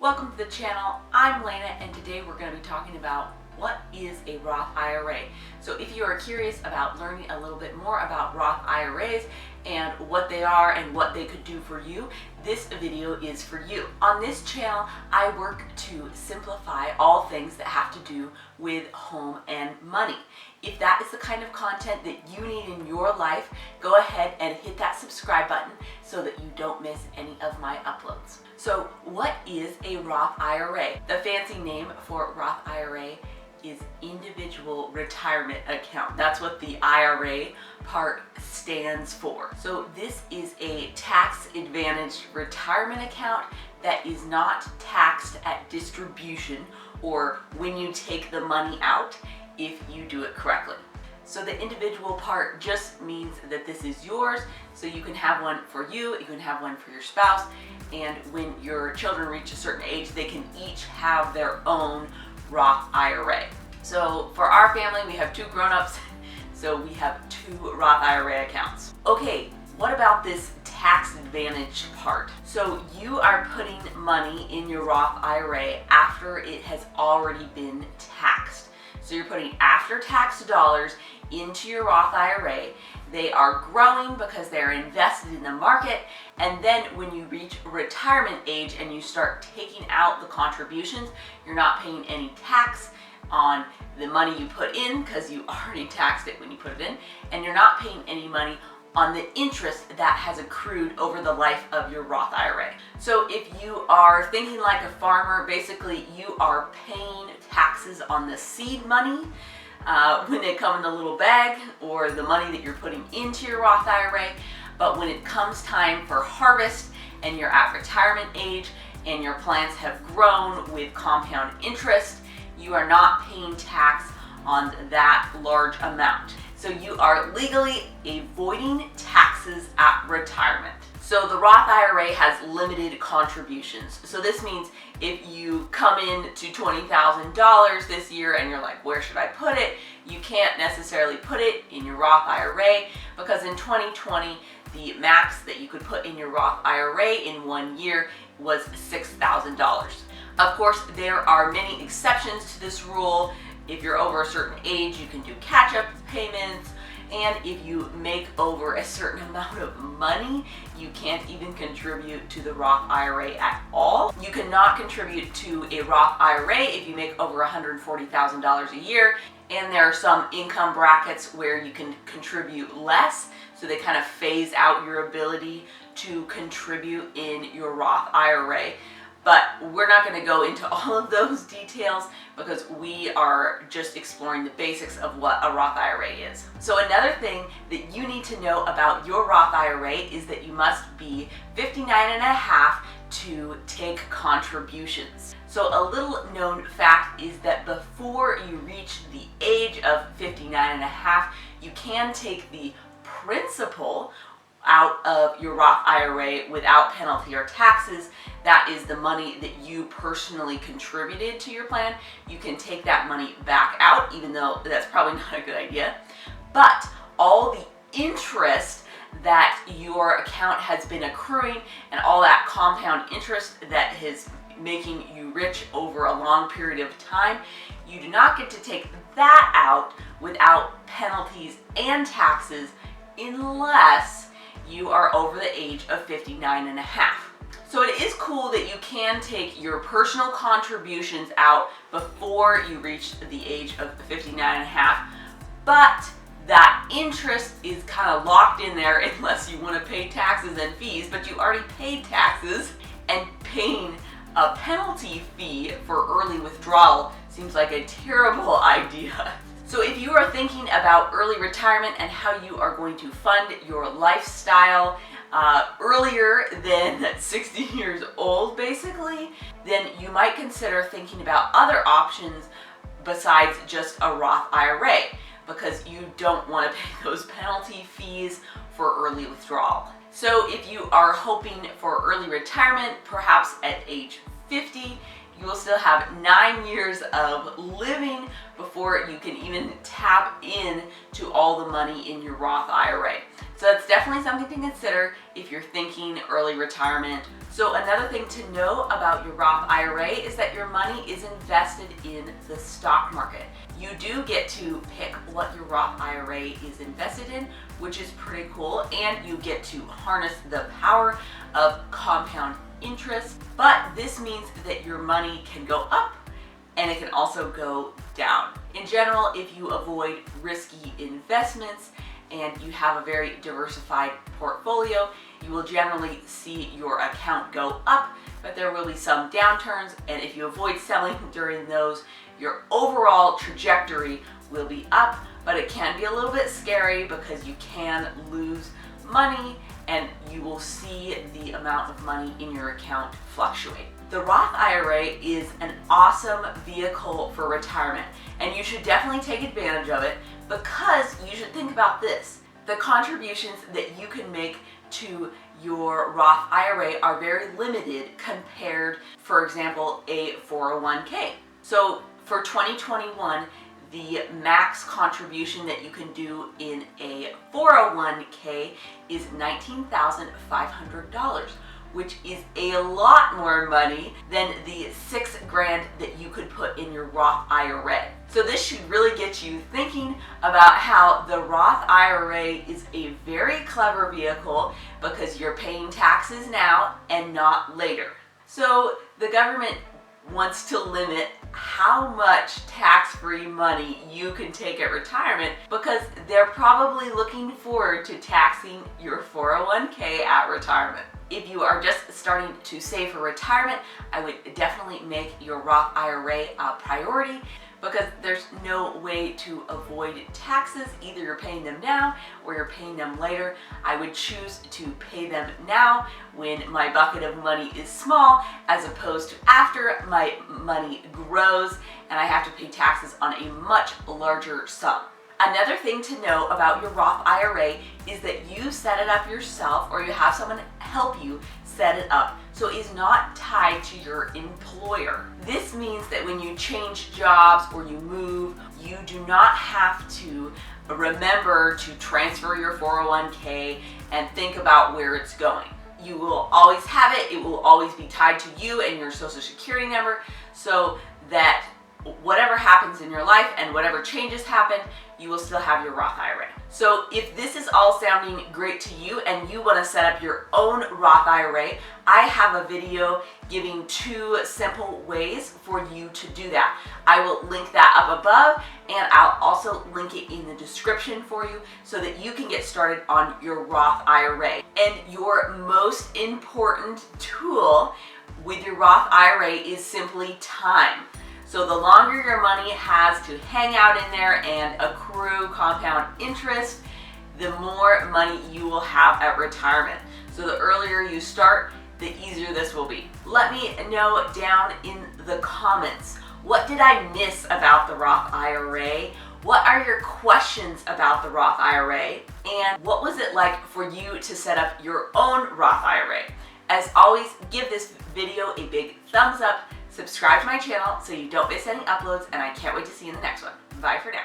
Welcome to the channel. I'm Lena, and today we're going to be talking about what is a Roth IRA. So if you are curious about learning a little bit more about Roth IRAs and what they are and what they could do for you, this video is for you. On this channel, I work to simplify all things that have to do with home and money. If that is the kind of content that you need in your life, go ahead and hit that subscribe button so that you don't miss any of my uploads. So what is a Roth IRA? The fancy name for Roth IRA is Individual Retirement Account. That's what the IRA part stands for. So this is a tax-advantaged retirement account that is not taxed at distribution or when you take the money out if you do it correctly. So the individual part just means that this is yours, so you can have one for you, you can have one for your spouse, and when your children reach a certain age, they can each have their own Roth IRA. So for our family, we have two grown-ups, so we have two Roth IRA accounts. Okay, what about this tax advantage part? So you are putting money in your Roth IRA after it has already been taxed. So you're putting after-tax dollars into your Roth IRA. They are growing because they're invested in the market, and then when you reach retirement age and you start taking out the contributions, you're not paying any tax on the money you put in because you already taxed it when you put it in, and you're not paying any money on the interest that has accrued over the life of your Roth IRA. So if you are thinking like a farmer, basically you are paying taxes on the seed money when they come in the little bag, or the money that you're putting into your Roth IRA. But when it comes time for harvest and you're at retirement age and your plants have grown with compound interest, you are not paying tax on that large amount. So you are legally avoiding taxes at retirement. So the Roth IRA has limited contributions. So this means if you come in to $20,000 this year and you're like, where should I put it? You can't necessarily put it in your Roth IRA because in 2020, the max that you could put in your Roth IRA in 1 year was $6,000. Of course, there are many exceptions to this rule. If you're over a certain age, you can do catch-up payments. And if you make over a certain amount of money, you can't even contribute to the Roth IRA at all. You cannot contribute to a Roth IRA if you make over $140,000 a year. And there are some income brackets where you can contribute less, so they kind of phase out your ability to contribute in your Roth IRA. But we're not going to go into all of those details because we are just exploring the basics of what a Roth IRA is. So another thing that you need to know about your Roth IRA is that you must be 59 and a half to take contributions. So a little known fact is that before you reach the age of 59 and a half, you can take the principal out of your Roth IRA without penalty or taxes. That is the money that you personally contributed to your plan. You can take that money back out, even though that's probably not a good idea. But all the interest that your account has been accruing and all that compound interest that is making you rich over a long period of time, you do not get to take that out without penalties and taxes unless you are over the age of 59 and a half. So it is cool that you can take your personal contributions out before you reach the age of 59 and a half, but that interest is kind of locked in there unless you want to pay taxes and fees, but you already paid taxes, and paying a penalty fee for early withdrawal seems like a terrible idea. So if you are thinking about early retirement and how you are going to fund your lifestyle earlier than 60 years old, basically, then you might consider thinking about other options besides just a Roth IRA, because you don't want to pay those penalty fees for early withdrawal. So if you are hoping for early retirement, perhaps at age 50, you will still have 9 years of living before you can even tap in to all the money in your Roth IRA. So that's definitely something to consider if you're thinking early retirement. So another thing to know about your Roth IRA is that your money is invested in the stock market. You do get to pick what your Roth IRA is invested in, which is pretty cool, and you get to harness the power of compound interest. But this means that your money can go up and it can also go down. In general, if you avoid risky investments and you have a very diversified portfolio, you will generally see your account go up, but there will be some downturns, and if you avoid selling during those, your overall trajectory will be up, but it can be a little bit scary because you can lose money and you will see the amount of money in your account fluctuate. The Roth IRA is an awesome vehicle for retirement, and you should definitely take advantage of it because you should think about this. The contributions that you can make to your Roth IRA are very limited compared, for example, a 401k. So for 2021, the max contribution that you can do in a 401k is $19,500, which is a lot more money than the $6,000 that you could put in your Roth IRA. So this should really get you thinking about how the Roth IRA is a very clever vehicle because you're paying taxes now and not later. So the government wants to limit how much tax-free money you can take at retirement because they're probably looking forward to taxing your 401k at retirement. If you are just starting to save for retirement, I would definitely make your Roth IRA a priority because there's no way to avoid taxes. Either you're paying them now or you're paying them later. I would choose to pay them now when my bucket of money is small, as opposed to after my money grows and I have to pay taxes on a much larger sum. Another thing to know about your Roth IRA is that you set it up yourself or you have someone help you set it up, so it's not tied to your employer. This means that when you change jobs or you move, you do not have to remember to transfer your 401k and think about where it's going. You will always have it. It will always be tied to you and your social security number, so that whatever happens in your life and whatever changes happen, you will still have your Roth IRA. So if this is all sounding great to you and you want to set up your own Roth IRA, I have a video giving 2 simple ways for you to do that. I will link that up above, and I'll also link it in the description for you so that you can get started on your Roth IRA. And your most important tool with your Roth IRA is simply time. So the longer your money has to hang out in there and accrue compound interest, the more money you will have at retirement. So the earlier you start, the easier this will be. Let me know down in the comments, what did I miss about the Roth IRA? What are your questions about the Roth IRA? And what was it like for you to set up your own Roth IRA? As always, give this video a big thumbs up. Subscribe to my channel so you don't miss any uploads, and I can't wait to see you in the next one. Bye for now.